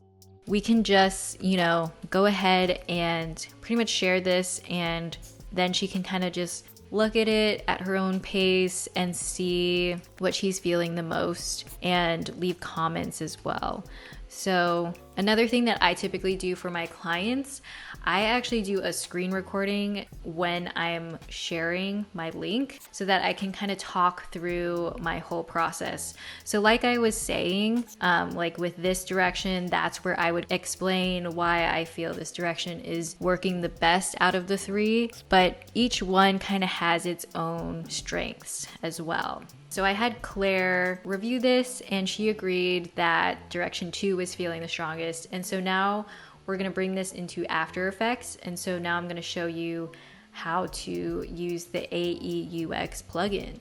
we can just, you know, go ahead and pretty much share this, and then she can kind of just look at it at her own pace and see what she's feeling the most and leave comments as well. So another thing that I typically do for my clients, I actually do a screen recording when I'm sharing my link so that I can kind of talk through my whole process. So like I was saying, like with this direction, that's where I would explain why I feel this direction is working the best out of the three, but each one kind of has its own strengths as well. So I had Claire review this and she agreed that direction 2 was feeling the strongest. And so now we're going to bring this into After Effects. And so now I'm going to show you how to use the AEUX plugin.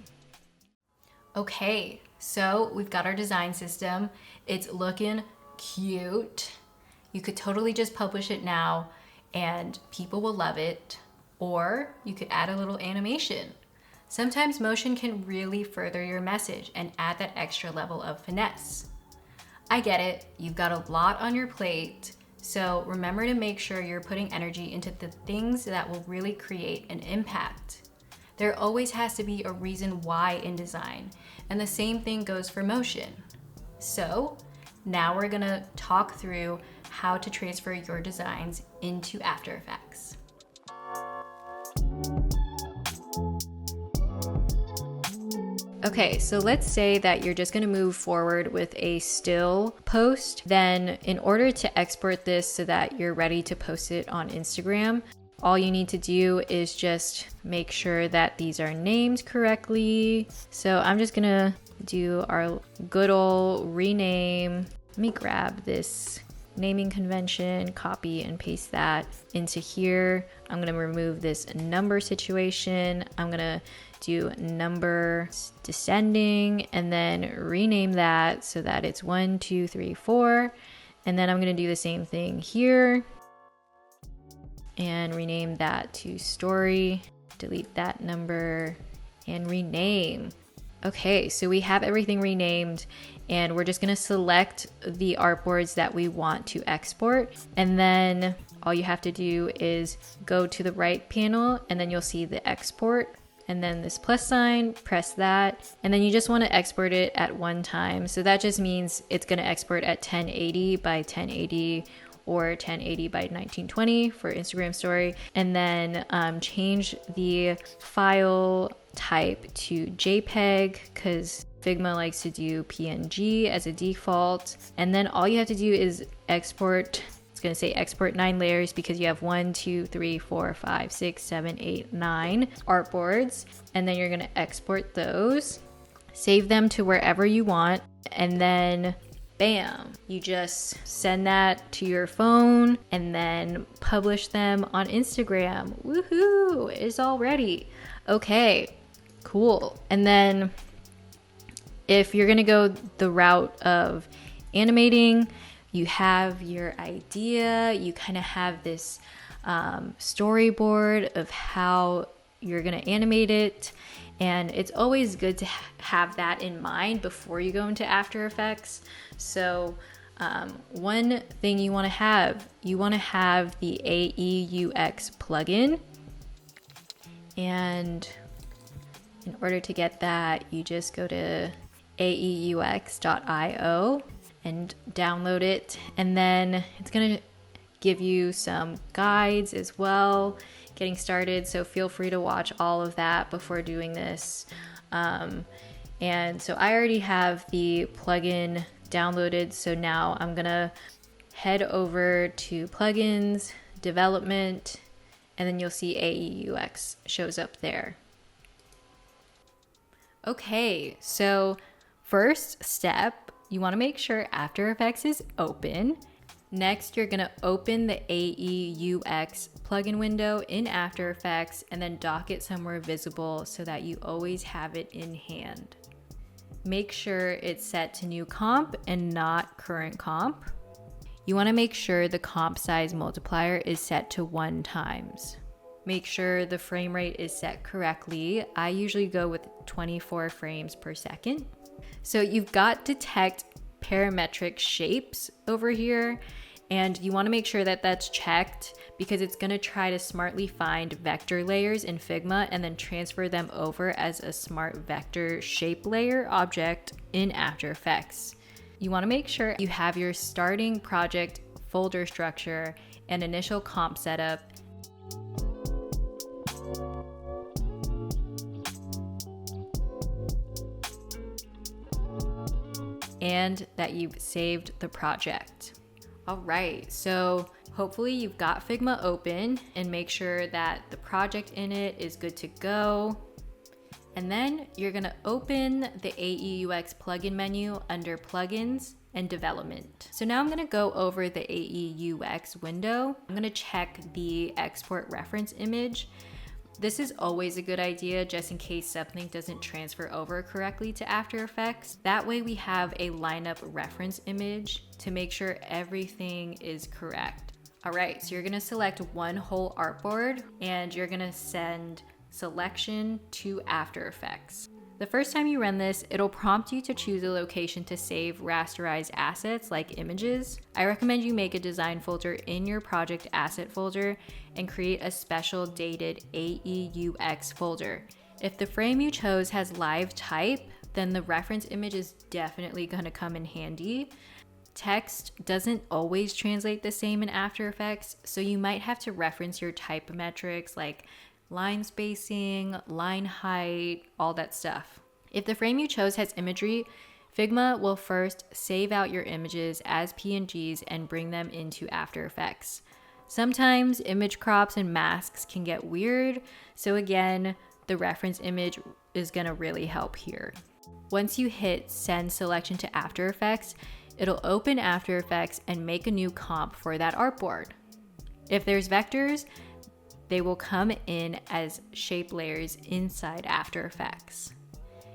Okay, so we've got our design system. It's looking cute. You could totally just publish it now and people will love it. Or you could add a little animation. Sometimes motion can really further your message and add that extra level of finesse. I get it, you've got a lot on your plate, so remember to make sure you're putting energy into the things that will really create an impact. There always has to be a reason why in design, and the same thing goes for motion. So now we're gonna talk through how to transfer your designs into After Effects. Okay, so let's say that you're just gonna move forward with a still post. Then in order to export this so that you're ready to post it on Instagram, all you need to do is just make sure that these are named correctly. So I'm just gonna do our good old rename. Let me grab this naming convention, copy and paste that into here. I'm gonna remove this number situation. I'm gonna do number descending and then rename that so that it's 1, 2, 3, 4. And then I'm gonna do the same thing here. and rename that to story. Delete that number and rename. Okay, so we have everything renamed, and we're just gonna select the artboards that we want to export. And then all you have to do is go to the right panel, and then you'll see the export, and then this plus sign, press that, and then you just want to export it at one time. So that just means it's going to export at 1080 by 1080 or 1080 by 1920 for Instagram story, and then change the file type to JPEG because Figma likes to do PNG as a default. And then all you have to do is export. It's going to say export 9 layers because you have 1, 2, 3, 4, 5, 6, 7, 8, 9 artboards. And then you're going to export those, save them to wherever you want, and then bam, you just send that to your phone and then publish them on Instagram. Woohoo, it's all ready. Okay, cool. And then if you're gonna go the route of animating, you have your idea, you kind of have this storyboard of how you're gonna animate it. And it's always good to have that in mind before you go into After Effects. So one thing you want to have the AEUX plugin. And in order to get that, you just go to aeux.io and download it. And then it's going to give you some guides as well, getting started. So feel free to watch all of that before doing this. And so I already have the plugin downloaded. So now I'm gonna head over to plugins, development, and then you'll see AEUX shows up there. Okay, so first step, you wanna make sure After Effects is open. Next, you're gonna open the AEUX plugin window in After Effects and then dock it somewhere visible so that you always have it in hand. Make sure it's set to new comp and not current comp. You wanna make sure the comp size multiplier is set to 1 times. Make sure the frame rate is set correctly. I usually go with 24 frames per second. So you've got detect parametric shapes over here, and you want to make sure that that's checked because it's going to try to smartly find vector layers in Figma and then transfer them over as a smart vector shape layer object in After Effects. You want to make sure you have your starting project folder structure and initial comp setup, and that you've saved the project. All right, so hopefully you've got Figma open and make sure that the project in it is good to go. And then you're gonna open the AEUX plugin menu under plugins and development. So now I'm gonna go over the AEUX window. I'm gonna check the export reference image. This is always a good idea just in case something doesn't transfer over correctly to After Effects. That way we have a lineup reference image to make sure everything is correct. All right, so you're gonna select one whole artboard and you're gonna send selection to After Effects. The first time you run this, it'll prompt you to choose a location to save rasterized assets like images. I recommend you make a design folder in your project asset folder and create a special dated AEUX folder. If the frame you chose has live type, then the reference image is definitely going to come in handy. Text doesn't always translate the same in After Effects, so you might have to reference your type metrics like line spacing, line height, all that stuff. If the frame you chose has imagery, Figma will first save out your images as PNGs and bring them into After Effects. Sometimes image crops and masks can get weird, so again, the reference image is gonna really help here. Once you hit send selection to After Effects, it'll open After Effects and make a new comp for that artboard. If there's vectors, they will come in as shape layers inside After Effects.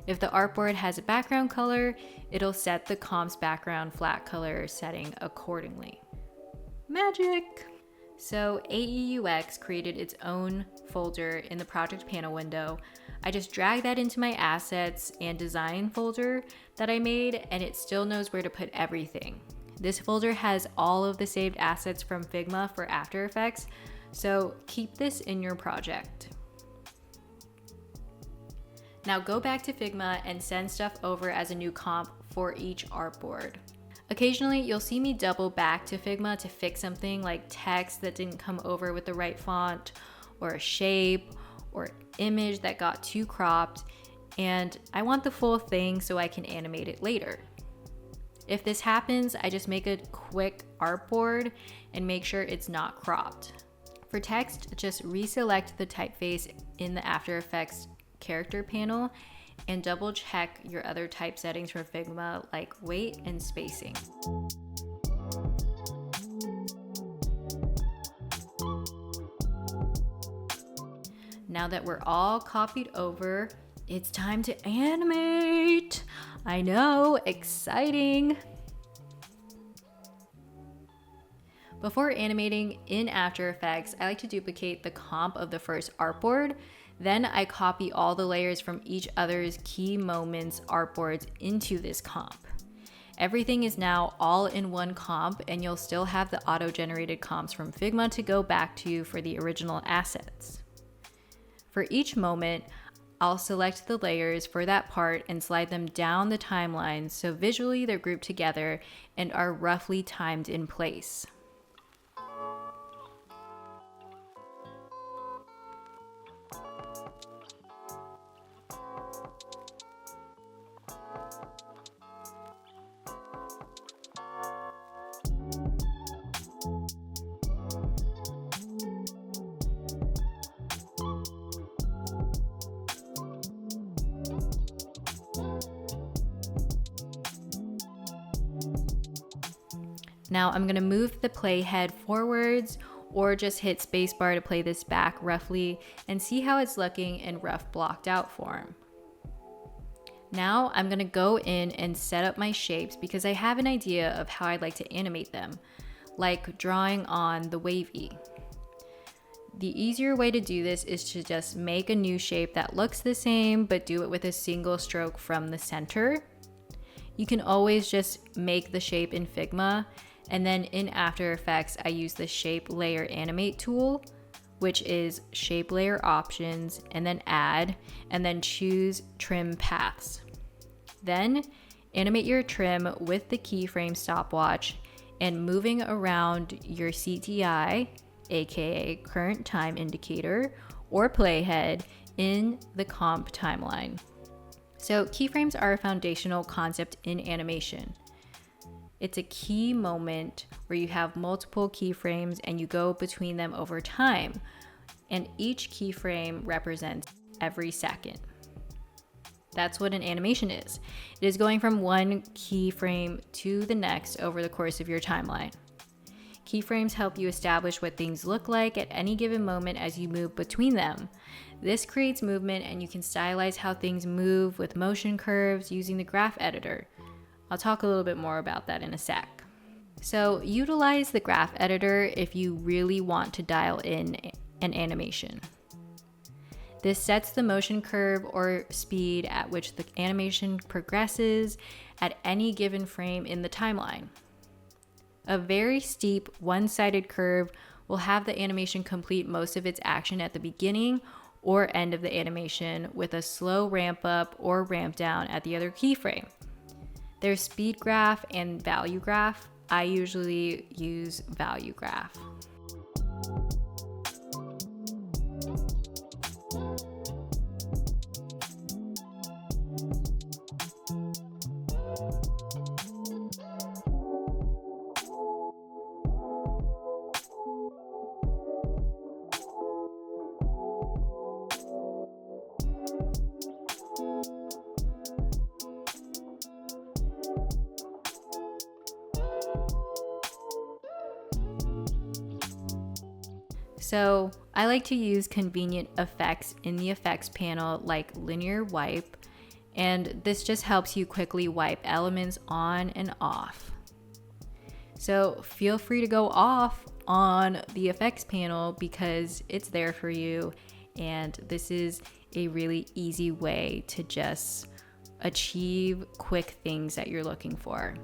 If the artboard has a background color, it'll set the comp's background flat color setting accordingly. Magic! So AEUX created its own folder in the project panel window. I just dragged that into my assets and design folder that I made, and it still knows where to put everything. This folder has all of the saved assets from Figma for After Effects, so keep this in your project. Now go back to Figma and send stuff over as a new comp for each artboard. Occasionally, you'll see me double back to Figma to fix something like text that didn't come over with the right font, or a shape, or image that got too cropped, and I want the full thing so I can animate it later. If this happens, I just make a quick artboard and make sure it's not cropped. For text, just reselect the typeface in the After Effects character panel and double check your other type settings for Figma like weight and spacing. Now that we're all copied over, it's time to animate. I know, exciting. Before animating in After Effects, I like to duplicate the comp of the first artboard. Then I copy all the layers from each other's key moments artboards into this comp. Everything is now all in one comp, and you'll still have the auto-generated comps from Figma to go back to for the original assets. For each moment, I'll select the layers for that part and slide them down the timeline so visually they're grouped together and are roughly timed in place. Now I'm gonna move the playhead forwards or just hit spacebar to play this back roughly and see how it's looking in rough blocked out form. Now I'm gonna go in and set up my shapes because I have an idea of how I'd like to animate them, like drawing on the wavy. The easier way to do this is to just make a new shape that looks the same, but do it with a single stroke from the center. You can always just make the shape in Figma, and then in After Effects, I use the Shape Layer Animate tool, which is Shape Layer Options, and then Add, and then choose Trim Paths. Then animate your trim with the keyframe stopwatch and moving around your CTI, aka Current Time Indicator, or Playhead in the comp timeline. So keyframes are a foundational concept in animation. It's a key moment where you have multiple keyframes and you go between them over time, and each keyframe represents every second. That's what an animation is. It is going from one keyframe to the next over the course of your timeline. Keyframes help you establish what things look like at any given moment as you move between them. This creates movement, and you can stylize how things move with motion curves using the graph editor. I'll talk a little bit more about that in a sec. So utilize the graph editor if you really want to dial in an animation. This sets the motion curve or speed at which the animation progresses at any given frame in the timeline. A very steep one-sided curve will have the animation complete most of its action at the beginning or end of the animation, with a slow ramp up or ramp down at the other keyframe. There's speed graph and value graph. I usually use value graph. So I like to use convenient effects in the effects panel like linear wipe, and this just helps you quickly wipe elements on and off. So feel free to go off on the effects panel because it's there for you. And this is a really easy way to just achieve quick things that you're looking for.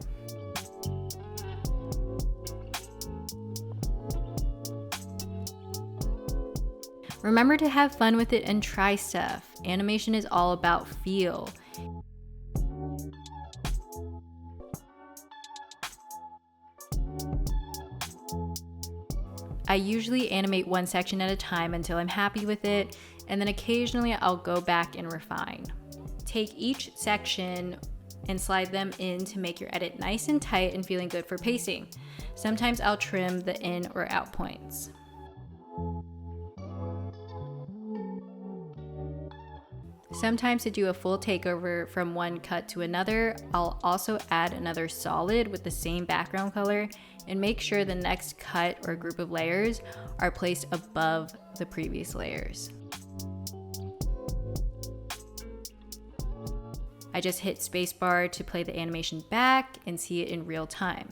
Remember to have fun with it and try stuff. Animation is all about feel. I usually animate one section at a time until I'm happy with it, and then occasionally I'll go back and refine. Take each section and slide them in to make your edit nice and tight and feeling good for pacing. Sometimes I'll trim the in or out points. Sometimes to do a full takeover from one cut to another, I'll also add another solid with the same background color and make sure the next cut or group of layers are placed above the previous layers. I just hit spacebar to play the animation back and see it in real time.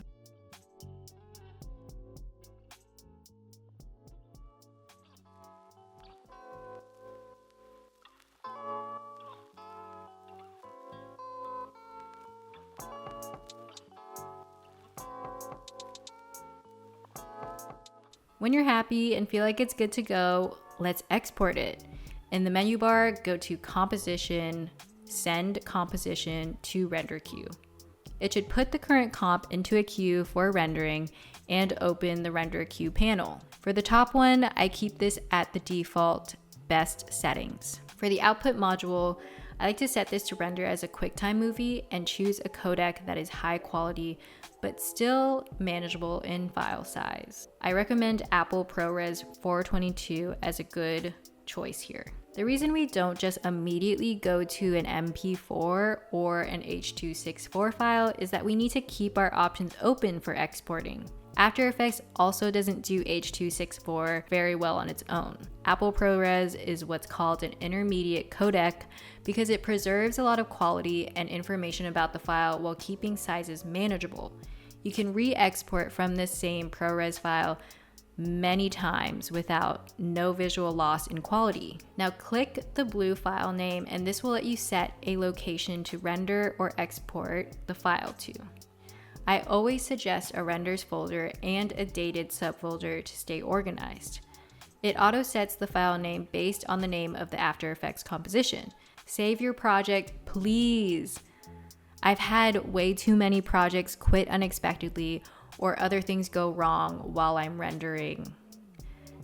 When you're happy and feel like it's good to go, let's export it. In the menu bar, go to Composition, Send Composition to Render Queue. It should put the current comp into a queue for rendering and open the Render Queue panel. For the top one, I keep this at the default best settings. For the output module, I like to set this to render as a QuickTime movie and choose a codec that is high quality but still manageable in file size. I recommend Apple ProRes 422 as a good choice here. The reason we don't just immediately go to an MP4 or an H.264 file is that we need to keep our options open for exporting. After Effects also doesn't do H.264 very well on its own. Apple ProRes is what's called an intermediate codec because it preserves a lot of quality and information about the file while keeping sizes manageable. You can re-export from this same ProRes file many times without no visual loss in quality. Now click the blue file name and this will let you set a location to render or export the file to. I always suggest a renders folder and a dated subfolder to stay organized. It auto sets the file name based on the name of the After Effects composition. Save your project, please. I've had way too many projects quit unexpectedly or other things go wrong while I'm rendering.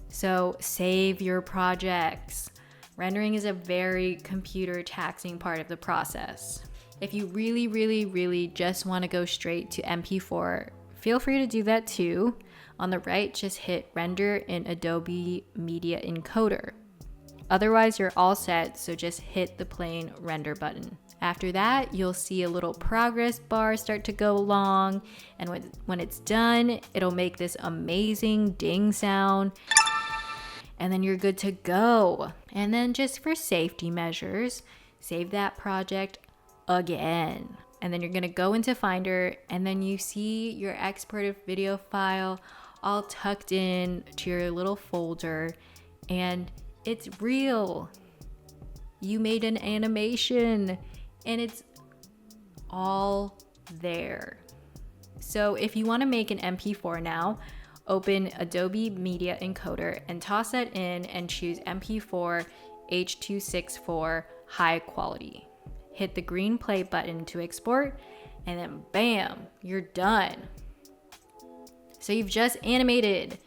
So save your projects. Rendering is a very computer taxing part of the process. If you really just want to go straight to MP4, feel free to do that too. On the right, just hit render in Adobe Media Encoder. Otherwise, you're all set, so just hit the plain render button. After that, you'll see a little progress bar start to go along, and when it's done, it'll make this amazing ding sound, and then you're good to go. And then just for safety measures, save that project again. And then you're gonna go into Finder, and then you see your exported video file all tucked in to your little folder, and it's real. You made an animation, and it's all there. So if you want to make an MP4 now, open Adobe Media Encoder and toss that in and choose MP4 H.264 high quality. Hit the green play button to export, and then bam, you're done. So you've just animated.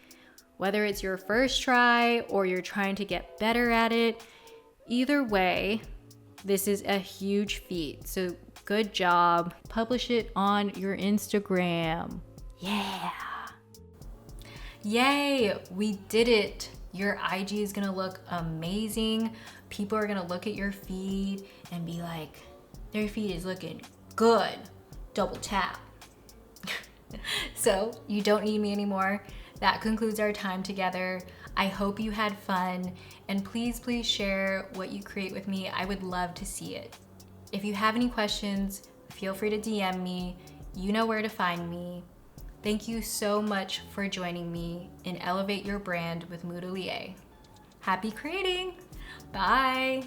Whether it's your first try or you're trying to get better at it, either way, this is a huge feat. So good job. Publish it on your Instagram. Yeah. Yay, we did it. Your IG is gonna look amazing. People are gonna look at your feed and be like, their feed is looking good. Double tap. So you don't need me anymore. That concludes our time together. I hope you had fun, and please share what you create with me. I would love to see it. If you have any questions, feel free to DM me. You know where to find me. Thank you so much for joining me in Elevate Your Brand with Moodalier. Happy creating! Bye!